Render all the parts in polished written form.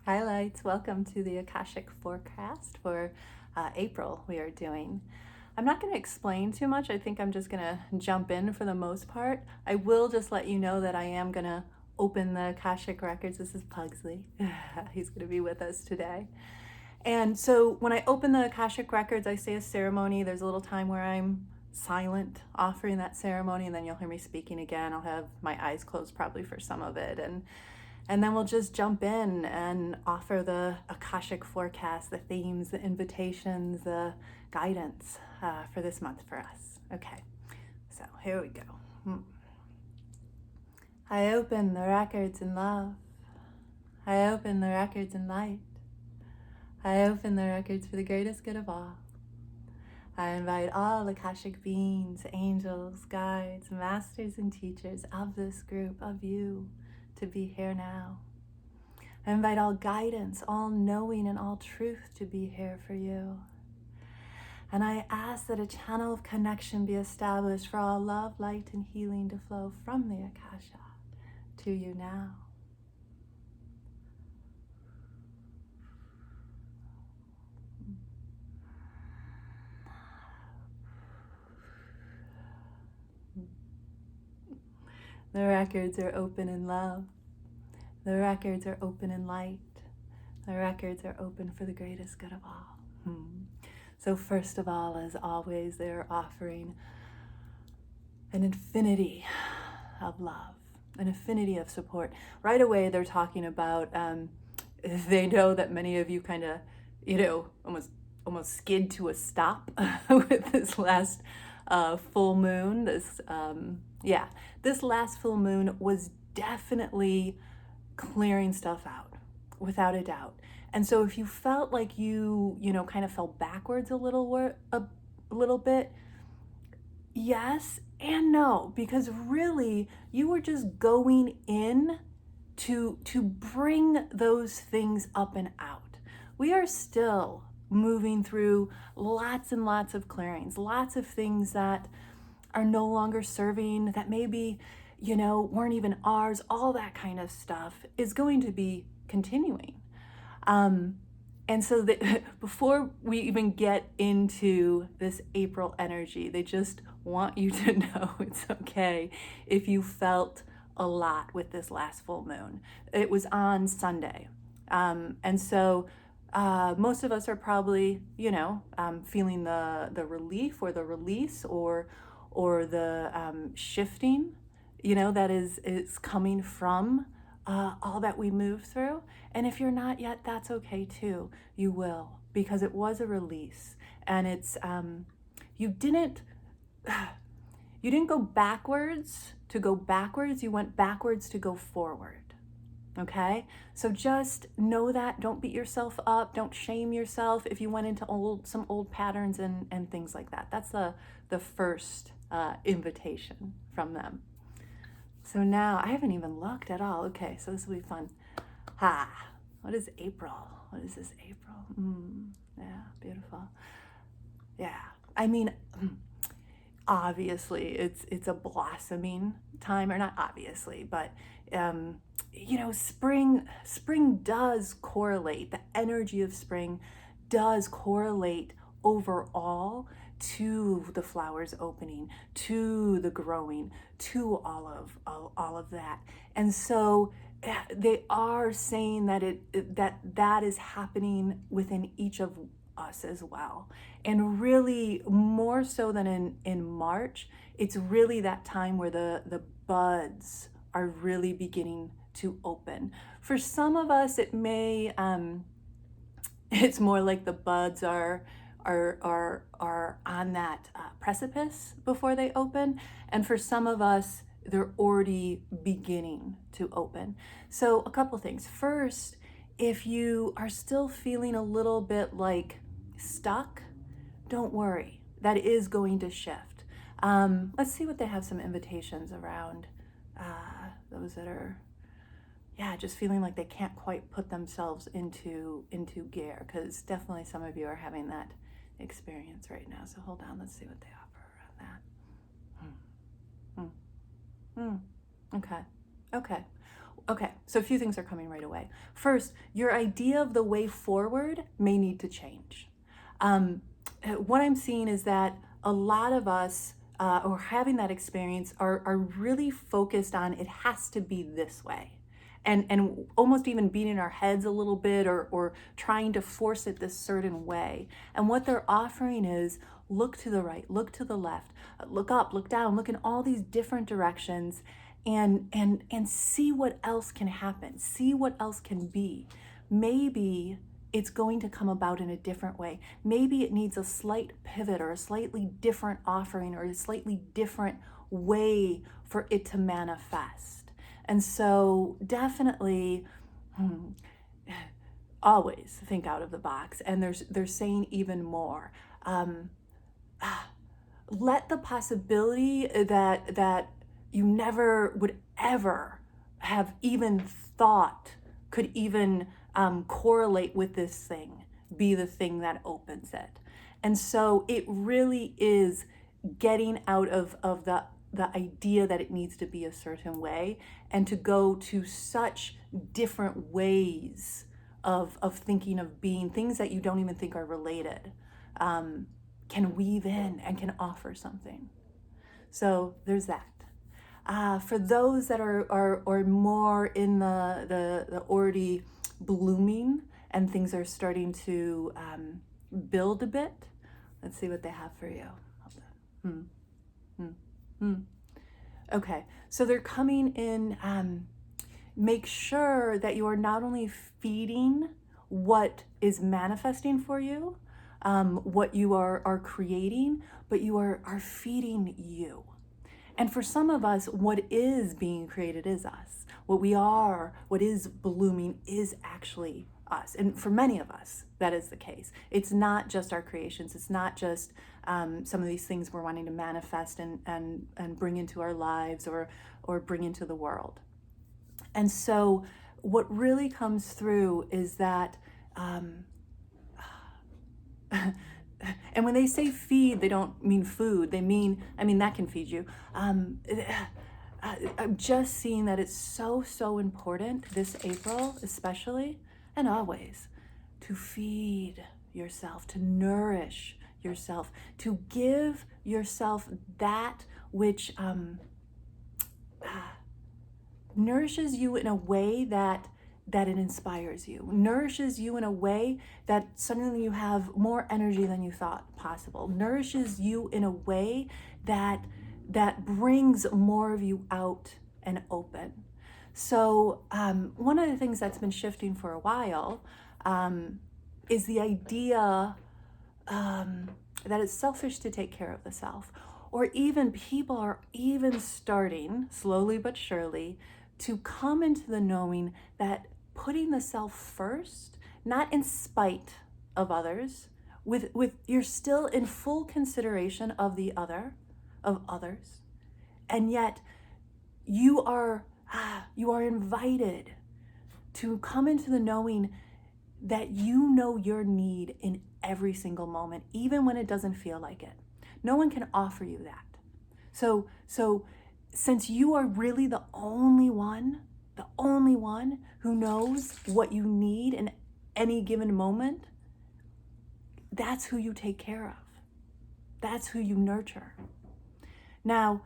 Hi lights, welcome to the Akashic forecast for April we are doing. I'm not going to explain too much. I think I'm just going to jump in for the most part. I will just let you know that I am going to open the Akashic records. This is Pugsley. He's going to be with us today. And so when I open the Akashic records, I say a ceremony. There's a little time where I'm silent offering that ceremony, and then you'll hear me speaking again. I'll have my eyes closed probably for some of it, and then we'll just jump in and offer the Akashic forecast, the themes, the invitations, the guidance for this month for us. Okay, so here we go. I open the records in love. I open the records in light. I open the records for the greatest good of all. I invite all Akashic beings, angels, guides, masters, and teachers of this group, of you, to be here now. I invite all guidance, all knowing, and all truth to be here for you. And I ask that a channel of connection be established for all love, light, and healing to flow from the Akasha to you now. The records are open in love. The records are open in light. The records are open for the greatest good of all. So first of all, as always, they're offering an infinity of love, an infinity of support. Right away, they're talking about, they know that many of you kind of, almost skid to a stop with this last full moon. This last full moon was definitely clearing stuff out, without a doubt. And so if you felt like you kind of fell backwards a little bit, yes and no, because really you were just going in to bring those things up and out. We are still moving through lots and lots of clearings, lots of things that are no longer serving, that maybe weren't even ours. All that kind of stuff is going to be continuing. And so before we even get into this April energy, they just want you to know it's okay if you felt a lot with this last full moon. It was on Sunday. And so most of us are probably, feeling the relief or the release or the shifting, that is coming from all that we move through. And if you're not yet, that's okay too. You will, because it was a release, and it's you didn't go backwards to go backwards. You went backwards to go forward. Okay, so just know that. Don't beat yourself up. Don't shame yourself if you went into some old patterns and things like that. That's the first invitation from them. So now, I haven't even looked at all. Okay, so this will be fun. What is April? What is this April? Yeah, beautiful. Yeah, I mean, obviously it's a blossoming time, or not obviously, but spring does correlate. The energy of spring does correlate overall to the flowers opening, to the growing, to all of that. And so they are saying that that is happening within each of us as well. And really, more so than in March, it's really that time where the buds are really beginning to open. For some of us, it may it's more like the buds are on that precipice before they open, and for some of us, they're already beginning to open. So a couple things. First, if you are still feeling a little bit like stuck, don't worry. That is going to shift. Let's see what they have some invitations around those that are just feeling like they can't quite put themselves into gear, because definitely some of you are having that experience right now. So hold on, let's see what they offer around that. Okay. Okay, so a few things are coming right away. First, your idea of the way forward may need to change. What I'm seeing is that a lot of us, or having that experience, are really focused on it has to be this way. And almost even beating our heads a little bit, or trying to force it this certain way. And what they're offering is look to the right, look to the left, look up, look down, look in all these different directions, and see what else can happen, see what else can be. Maybe it's going to come about in a different way. Maybe it needs a slight pivot or a slightly different offering or a slightly different way for it to manifest. And so definitely, always think out of the box. And they're saying even more. Let the possibility that you never would ever have even thought could even correlate with this thing be the thing that opens it. And so it really is getting out of the idea that it needs to be a certain way and to go to such different ways of thinking of being, things that you don't even think are related, can weave in and can offer something. So there's that. For those that are more in the already blooming and things are starting to build a bit, let's see what they have for you. Okay, so they're coming in. Make sure that you are not only feeding what is manifesting for you, what you are creating, but you are feeding you. And for some of us, what is being created is us. What we are, what is blooming is actually us. And for many of us, that is the case. It's not just our creations. It's not just some of these things we're wanting to manifest and bring into our lives or bring into the world. And so what really comes through is that and when they say feed, they don't mean food. They mean, that can feed you. I'm just seeing that it's so important this April, especially, and always, to feed yourself, to nourish yourself, to give yourself that which nourishes you in a way that it inspires you, nourishes you in a way that suddenly you have more energy than you thought possible, nourishes you in a way that brings more of you out and open. So one of the things that's been shifting for a while is the idea that it's selfish to take care of the self, or even people are even starting slowly but surely to come into the knowing that putting the self first, not in spite of others, with you're still in full consideration of others, and yet you are invited to come into the knowing that you know your need in every single moment, even when it doesn't feel like it. No one can offer you that. So since you are really the only one who knows what you need in any given moment, that's who you take care of. That's who you nurture. Now,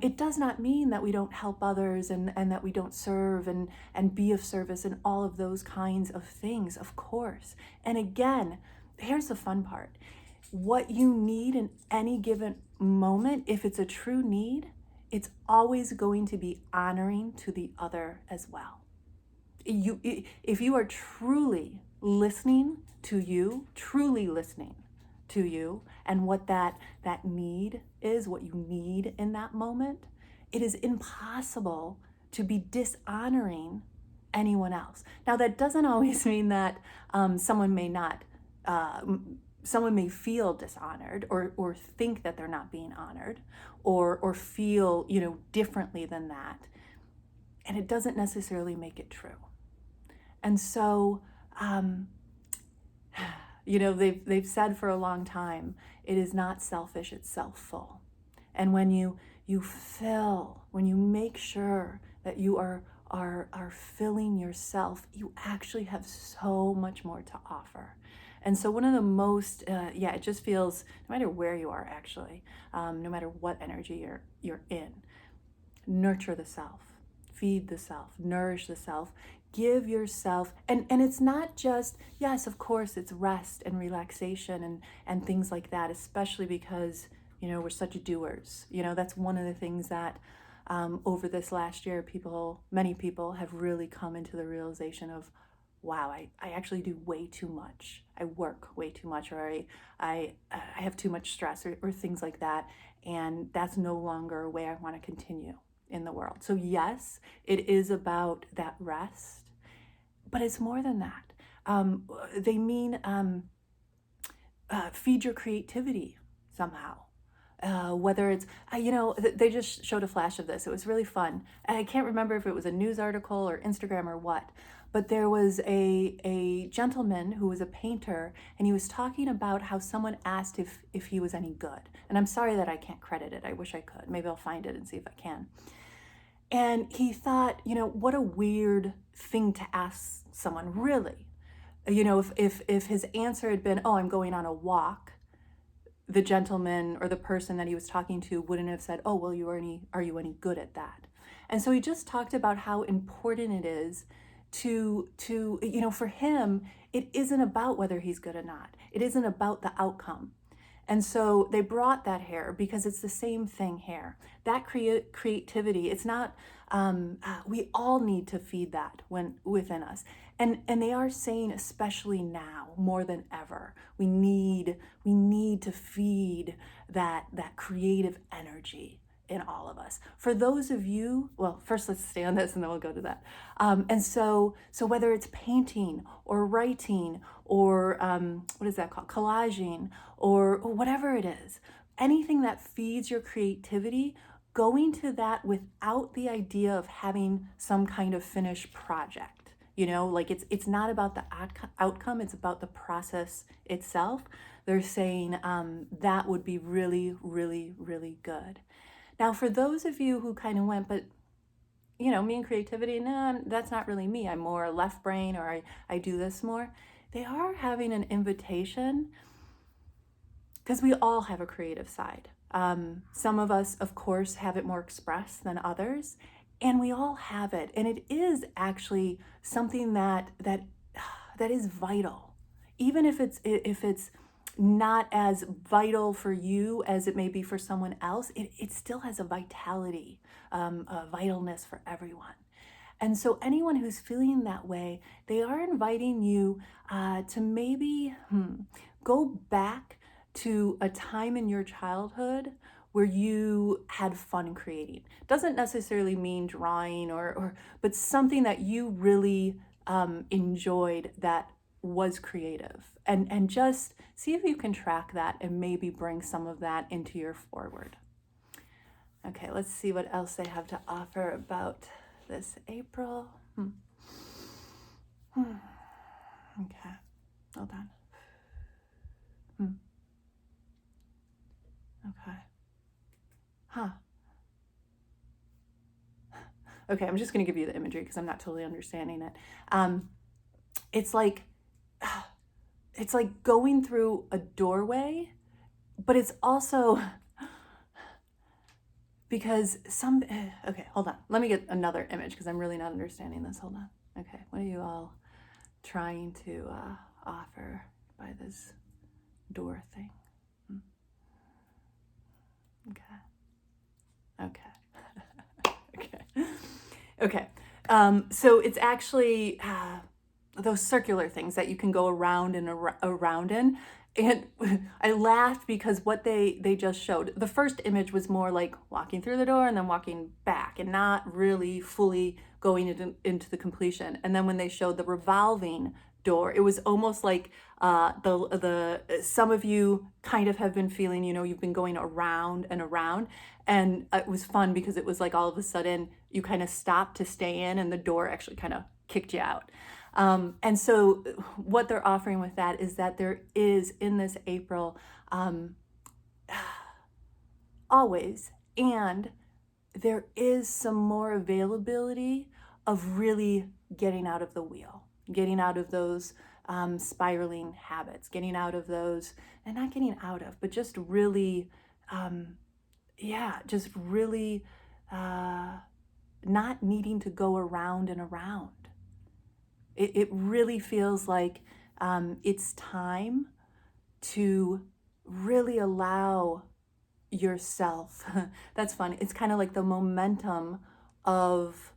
it does not mean that we don't help others and that we don't serve and be of service and all of those kinds of things, of course. And again, here's the fun part. What you need in any given moment, if it's a true need, it's always going to be honoring to the other as well. If you are truly listening to you, and what that need is, what you need in that moment, it is impossible to be dishonoring anyone else. Now, that doesn't always mean that someone may feel dishonored or think that they're not being honored or feel, differently than that. And it doesn't necessarily make it true. And so, they've said for a long time, it is not selfish, it's self-full. And when you make sure that you are are filling yourself, you actually have so much more to offer. And so one of the most, it just feels, no matter where you are actually, no matter what energy you're in, nurture the self, feed the self, nourish the self, give yourself, and it's not just, yes, of course, it's rest and relaxation and things like that, especially because, we're such doers. That's one of the things that over this last year, many people have really come into the realization of, wow, I actually do way too much. I work way too much, or I have too much stress, or things like that. And that's no longer a way I want to continue in the world. So yes, it is about that rest, but it's more than that. They mean feed your creativity somehow. Whether it's, they just showed a flash of this. It was really fun. And I can't remember if it was a news article or Instagram or what, but there was a gentleman who was a painter, and he was talking about how someone asked if he was any good. And I'm sorry that I can't credit it. I wish I could. Maybe I'll find it and see if I can. And he thought, what a weird thing to ask someone, really. If his answer had been, oh, I'm going on a walk, the gentleman or the person that he was talking to wouldn't have said, oh, well, are you any good at that? And so he just talked about how important it is to for him, it isn't about whether he's good or not. It isn't about the outcome. And so they brought that here because it's the same thing here. That creativity, it's not, we all need to feed that within us. And they are saying, especially now, more than ever, we need to feed that creative energy in all of us. For those of you, well, first let's stay on this and then we'll go to that. And so whether it's painting or writing or what is that called? Collaging or whatever it is, anything that feeds your creativity, going to that without the idea of having some kind of finished project. Like it's not about the outcome, it's about the process itself. They're saying that would be really, really, really good. Now, for those of you who kind of went, but me and creativity, no, that's not really me. I'm more left brain, or I do this more. They are having an invitation, because we all have a creative side. Some of us, of course, have it more expressed than others, and we all have it. And it is actually something that is vital, even if it's not as vital for you as it may be for someone else. It still has a vitality, a vitalness for everyone. And so anyone who's feeling that way, they are inviting you to maybe go back to a time in your childhood where you had fun creating. Doesn't necessarily mean drawing but something that you really enjoyed that was creative, and just see if you can track that and maybe bring some of that into your forward. Okay, let's see what else they have to offer about this April. Okay, hold on. Okay. Okay, I'm just going to give you the imagery because I'm not totally understanding it. It's like going through a doorway, but it's also because okay, hold on. Let me get another image because I'm really not understanding this. Hold on. Okay, what are you all trying to offer by this door thing? Okay. So it's actually those circular things that you can go around and around in. And I laughed because what they just showed, the first image was more like walking through the door and then walking back and not really fully going into the completion. And then when they showed the revolving door, it was almost like the some of you kind of have been feeling, you've been going around and around, and it was fun because it was like all of a sudden you kind of stopped to stay in and the door actually kind of kicked you out. And so what they're offering with that is that there is in this April always, and there is some more availability of really getting out of the wheel, getting out of those spiraling habits, getting out of those, and not getting out of, but just really, just really not needing to go around and around. It really feels like it's time to really allow yourself. That's funny. It's kind of like the momentum of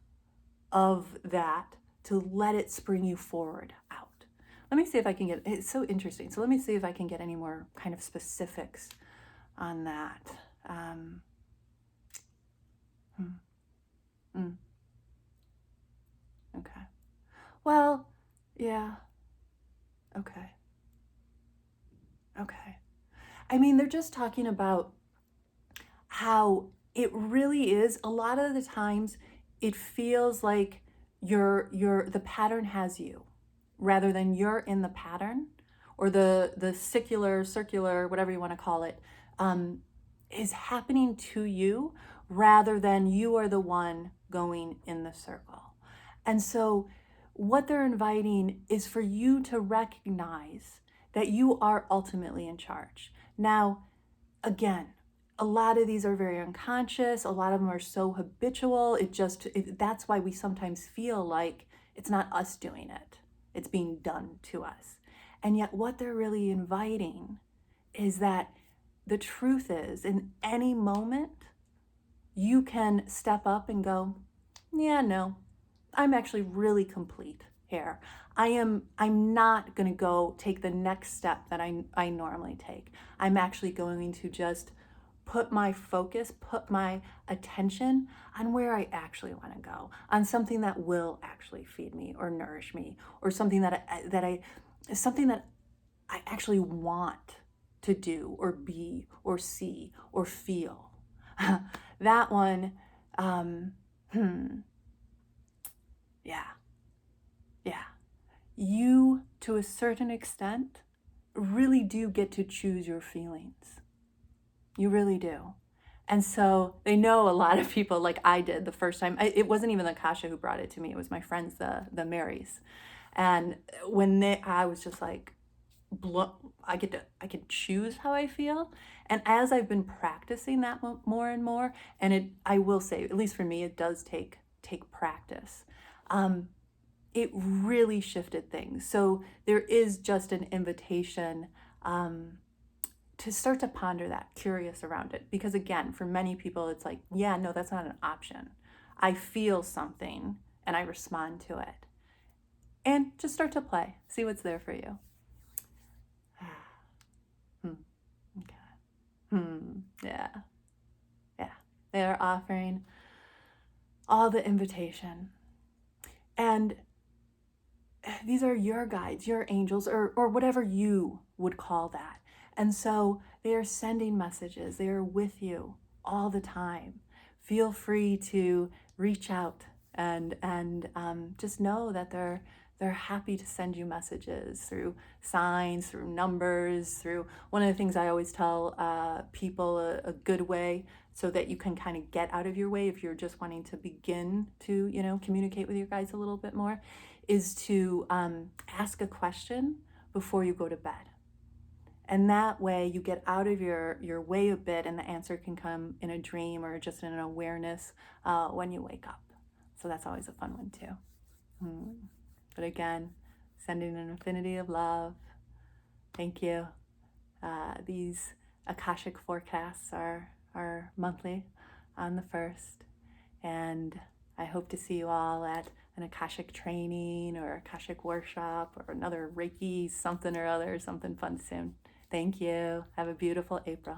that, to let it spring you forward out. Let me see if I can get, it's so interesting. So let me see if I can get any more kind of specifics on that. Okay. Well, yeah. Okay. Okay. I mean, they're just talking about how it really is, a lot of the times it feels like the pattern has you, rather than you're in the pattern, or the circular, whatever you want to call it, is happening to you, rather than you are the one going in the circle. And so what they're inviting is for you to recognize that you are ultimately in charge. Now, again, a lot of these are very unconscious. A lot of them are so habitual. That's why we sometimes feel like it's not us doing it. It's being done to us. And yet what they're really inviting is that the truth is, in any moment, you can step up and go, yeah, no, I'm actually really complete here. I'm not going to go take the next step that I normally take. I'm actually going to just put my focus, put my attention on where I actually want to go, on something that will actually feed me or nourish me, or something that I actually want to do or be or see or feel. That one, yeah. You, to a certain extent, really do get to choose your feelings. You really do. And so they know a lot of people, like I did the first time. It wasn't even the Akasha who brought it to me. It was my friends, the Marys. And I was just like, I could choose how I feel. And as I've been practicing that more and more, and I will say, at least for me, it does take practice. It really shifted things. So there is just an invitation to start to ponder that, curious around it. Because again, for many people, it's like, yeah, no, that's not an option. I feel something and I respond to it. And just start to play, see what's there for you. Okay. Yeah. They are offering all the invitation. And these are your guides, your angels, or whatever you would call that. And so they are sending messages. They are with you all the time. Feel free to reach out and just know that they're happy to send you messages through signs, through numbers, through one of the things I always tell people, a good way so that you can kind of get out of your way if you're just wanting to begin to, communicate with your guides a little bit more, is to ask a question before you go to bed. And that way you get out of your way a bit, and the answer can come in a dream or just in an awareness when you wake up. So that's always a fun one too. But again, sending an infinity of love. Thank you. These Akashic forecasts are monthly on the 1st. And I hope to see you all at an Akashic training or Akashic workshop or another Reiki something or other, something fun soon. Thank you. Have a beautiful April.